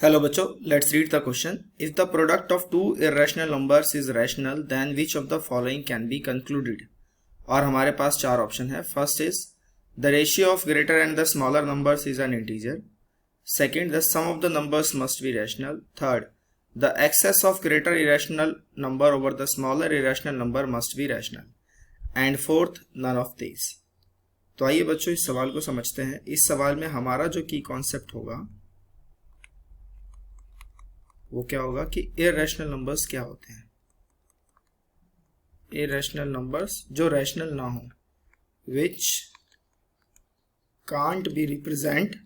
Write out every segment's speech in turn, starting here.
Hello बच्चों, let's read the question. If the product of two irrational numbers is rational, then which of the following can be concluded? और हमारे पास चार option है. First is the ratio of greater and the smaller numbers is an integer. Second, the sum of the numbers must be rational. Third, the excess of greater irrational number over the smaller irrational number must be rational. And fourth, none of these. तो आइए बच्चों इस सवाल को समझते हैं. इस सवाल में हमारा जो की कॉन्सेप्ट होगा वो क्या होगा कि इररेशनल नंबर्स क्या होते हैं. इररेशनल नंबर्स जो रैशनल ना हो, which can't be represent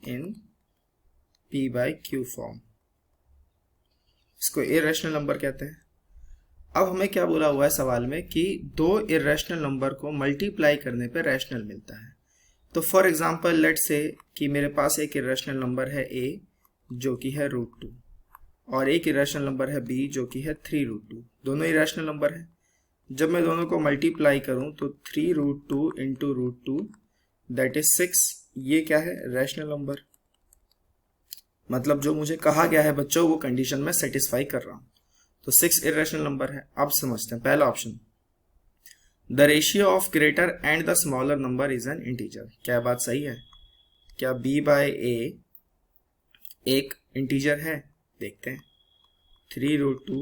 in p by q form, इसको इररेशनल नंबर कहते हैं. अब हमें क्या बोला हुआ है सवाल में कि दो इररेशनल नंबर को मल्टीप्लाई करने पे रैशनल मिलता है. तो फॉर एग्जाम्पल लेट से कि मेरे पास एक इरेशनल नंबर है a जो कि है √2 और एक इरेशनल नंबर है b जो कि है 3√2. दोनों इरेशनल नंबर है. जब मैं दोनों को मल्टीप्लाई करूं तो 3√2 इंटू √2 दैट इज 6. ये क्या है? Rational number. मतलब जो मुझे कहा गया है बच्चों वो कंडीशन में सेटिस्फाई कर रहा हूं. तो 6 इरेशनल नंबर है. अब समझते हैं पहला option, the ratio of greater and the smaller number is an integer. क्या बात सही है? क्या b बाय a एक इंटीजर है? देखते हैं. 3√2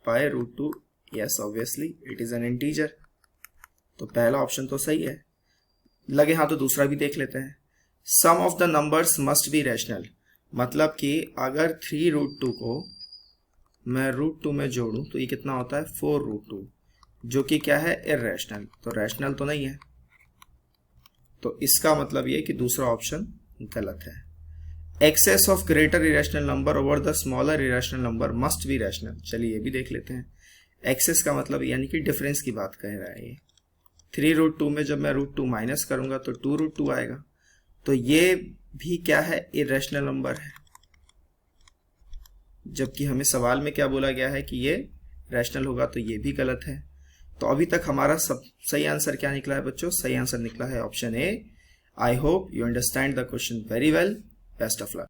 by √2, yes obviously it is an integer. तो पहला ऑप्शन तो सही है. लगे हाँ तो दूसरा भी देख लेते हैं. Some of the numbers must be rational. मतलब कि अगर 3√2 को मैं √2 में जोड़ूं तो ये कितना होता है? 4√2, जो कि क्या है? इररेशनल. तो रैशनल तो नहीं है. तो इसका मतलब ये कि दूसरा ऑप्शन गलत है. Excess of greater irrational number over the smaller irrational number must be rational. चलिए ये भी देख लेते हैं. एक्सेस का मतलब यानी कि डिफरेंस की बात कह रहा है ये. 3√2 में जब मैं √2 माइनस करूंगा तो 2√2 आएगा. तो ये भी क्या है? इरेशनल नंबर है. जबकि हमें सवाल में क्या बोला गया है कि ये रैशनल होगा, तो ये भी गलत है. तो अभी तक हमारा सब सही आंसर क्या निकला है बच्चों? सही आंसर निकला है option A. I hope you understand the question very well. Best of luck.